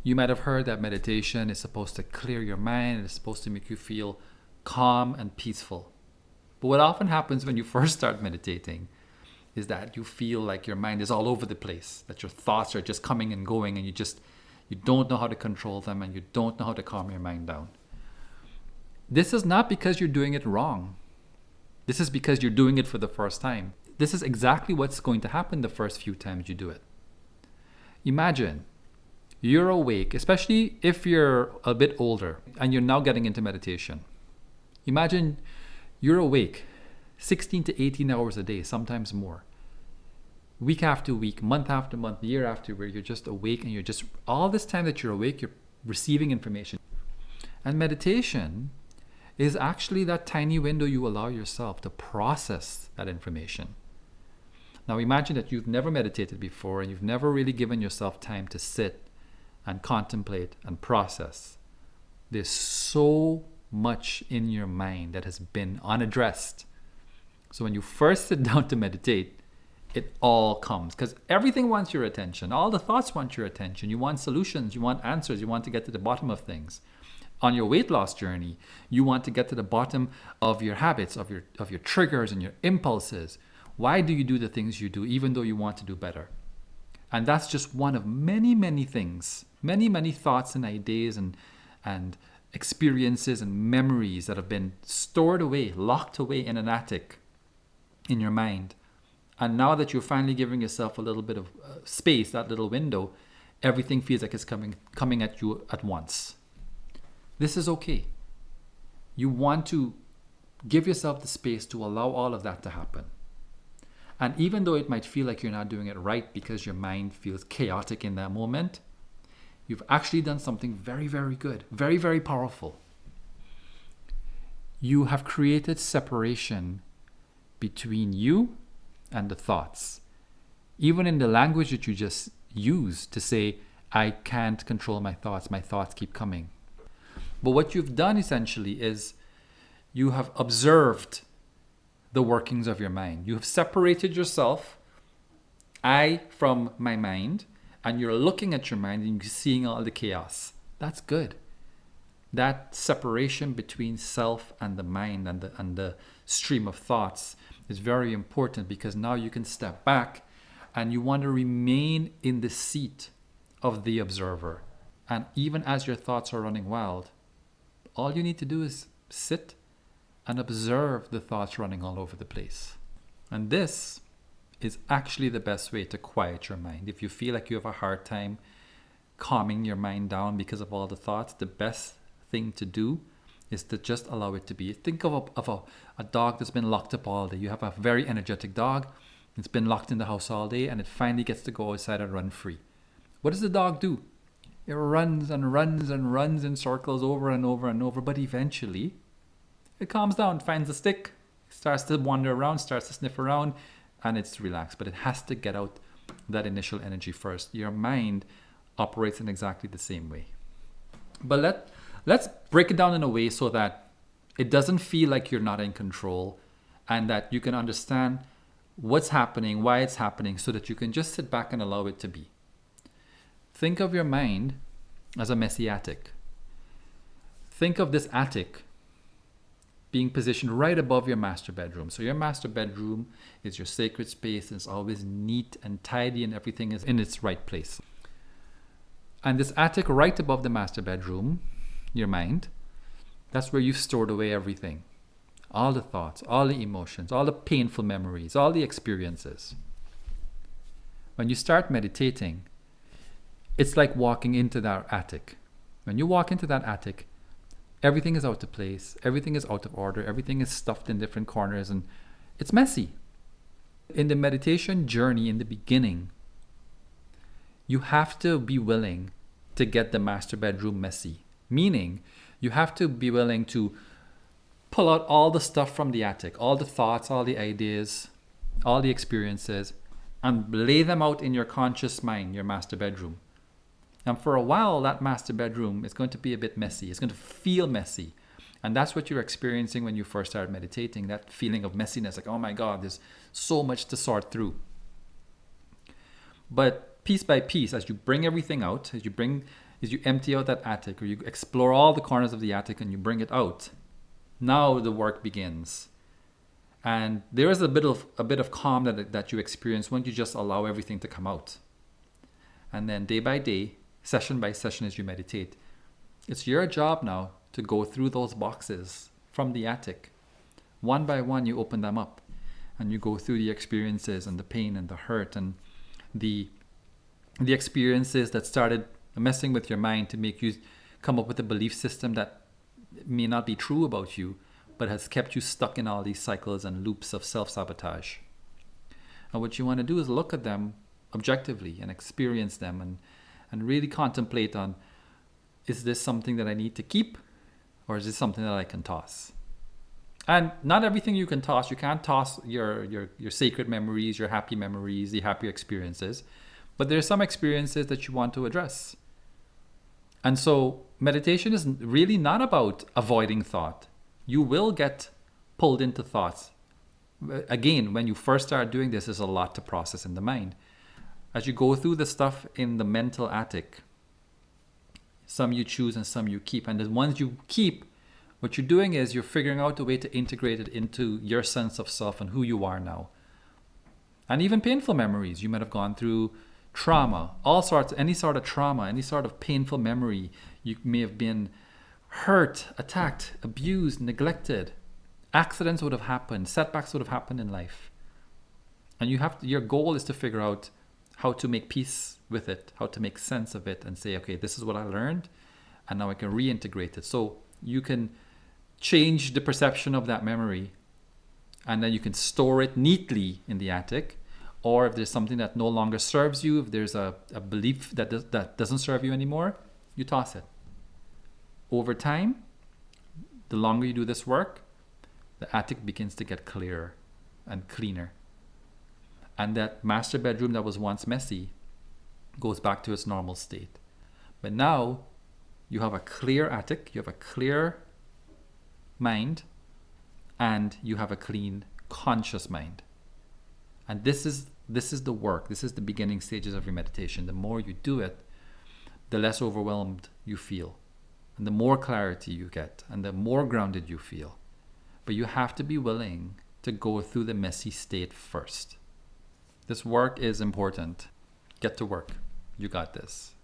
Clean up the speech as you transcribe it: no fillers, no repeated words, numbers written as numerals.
You might have heard that meditation is supposed to clear your mind, it's supposed to make you feel calm and peaceful. But what often happens when you first start meditating is that you feel like your mind is all over the place, that your thoughts are just coming and going, and you don't know how to control them, and you don't know how to calm your mind down. This is not because you're doing it wrong. This is because you're doing it for the first time. This is exactly what's going to happen the first few times you do it. Imagine you're awake, especially if you're a bit older and you're now getting into meditation. Imagine you're awake 16 to 18 hours a day, sometimes more. Week after week, month after month, year after year, you're just awake, and you're just, all this time that you're awake, you're receiving information. And meditation is actually that tiny window you allow yourself to process that information. Now imagine that you've never meditated before, and you've never really given yourself time to sit and contemplate and process. There's so much in your mind that has been unaddressed. So when you first sit down to meditate, it all comes, because everything wants your attention. All the thoughts want your attention. You want solutions, you want answers, you want to get to the bottom of things. On your weight loss journey, you want to get to the bottom of your habits, of your triggers and your impulses. Why do you do the things you do, even though you want to do better? And that's just one of many, many things, many thoughts and ideas and experiences and memories that have been stored away, locked away in an attic in your mind. And now that you're finally giving yourself a little bit of space, that little window, everything feels like it's coming at you at once. This is okay. You want to give yourself the space to allow all of that to happen. And even though it might feel like you're not doing it right because your mind feels chaotic in that moment, you've actually done something very, very good, very, very powerful. You have created separation between you and the thoughts. Even in the language that you just used to say, I can't control my thoughts keep coming. But what you've done essentially is you have observed the workings of your mind. You have separated yourself, I from my mind, and you're looking at your mind and you're seeing all the chaos. That's good. That separation between self and the mind and the stream of thoughts is very important, because now you can step back and you want to remain in the seat of the observer. And even as your thoughts are running wild, all you need to do is sit and observe the thoughts running all over the place. And this is actually the best way to quiet your mind. If you feel like you have a hard time calming your mind down because of all the thoughts, the best thing to do is to just allow it to be. Think of a dog that's been locked up all day. You have a very energetic dog. It's been locked in the house all day, and it finally gets to go outside and run free. What does the dog do? It runs and runs and runs in circles over and over and over, but eventually it calms down, finds a stick, starts to wander around, starts to sniff around, and it's relaxed. But it has to get out that initial energy first. Your mind operates in exactly the same way. But let's break it down in a way so that it doesn't feel like you're not in control, and that you can understand what's happening, why it's happening, so that you can just sit back and allow it to be. Think of your mind as a messy attic. Think of this attic being positioned right above your master bedroom. So your master bedroom is your sacred space. It's always neat and tidy, and everything is in its right place. And this attic right above the master bedroom, your mind, that's where you've stored away everything. All the thoughts, all the emotions, all the painful memories, all the experiences. When you start meditating, it's like walking into that attic. When you walk into that attic, everything is out of place, everything is out of order, everything is stuffed in different corners, and it's messy. In the meditation journey, in the beginning, you have to be willing to get the master bedroom messy. Meaning, you have to be willing to pull out all the stuff from the attic, all the thoughts, all the ideas, all the experiences, and lay them out in your conscious mind, your master bedroom. And for a while, that master bedroom is going to be a bit messy. It's going to feel messy. And that's what you're experiencing when you first start meditating, that feeling of messiness, like, oh my God, there's so much to sort through. But piece by piece, as you bring everything out, as you bring is you empty out that attic, or you explore all the corners of the attic and you bring it out. Now the work begins. And there is a bit of calm that you experience when you just allow everything to come out. And then day by day, session by session, as you meditate, it's your job now to go through those boxes from the attic. One by one, you open them up and you go through the experiences and the pain and the hurt and the experiences that started messing with your mind to make you come up with a belief system that may not be true about you, but has kept you stuck in all these cycles and loops of self-sabotage. And what you want to do is look at them objectively and experience them and really contemplate on, is this something that I need to keep, or is this something that I can toss? And not everything you can toss. You can't toss your sacred memories, your happy memories, the happy experiences. But there are some experiences that you want to address. And so meditation is really not about avoiding thought. You will get pulled into thoughts. Again, when you first start doing this, there's a lot to process in the mind. As you go through the stuff in the mental attic, some you choose and some you keep. And the ones you keep, what you're doing is you're figuring out a way to integrate it into your sense of self and who you are now. And even painful memories. You might have gone through trauma, any sort of trauma, any sort of painful memory. You may have been hurt, attacked, abused, neglected. Accidents would have happened, setbacks would have happened in life. And your goal is to figure out how to make peace with it, how to make sense of it and say, okay, this is what I learned and now I can reintegrate it. So you can change the perception of that memory and then you can store it neatly in the attic. Or if there's something that no longer serves you, if there's a belief that doesn't serve you anymore, you toss it. Over time, the longer you do this work, the attic begins to get clearer and cleaner. And that master bedroom that was once messy goes back to its normal state. But now you have a clear attic, you have a clear mind, and you have a clean, conscious mind. And this is the work. This is the beginning stages of your meditation. The more you do it, the less overwhelmed you feel, and the more clarity you get, and the more grounded you feel. But you have to be willing to go through the messy state first. This work is important. Get to work. You got this.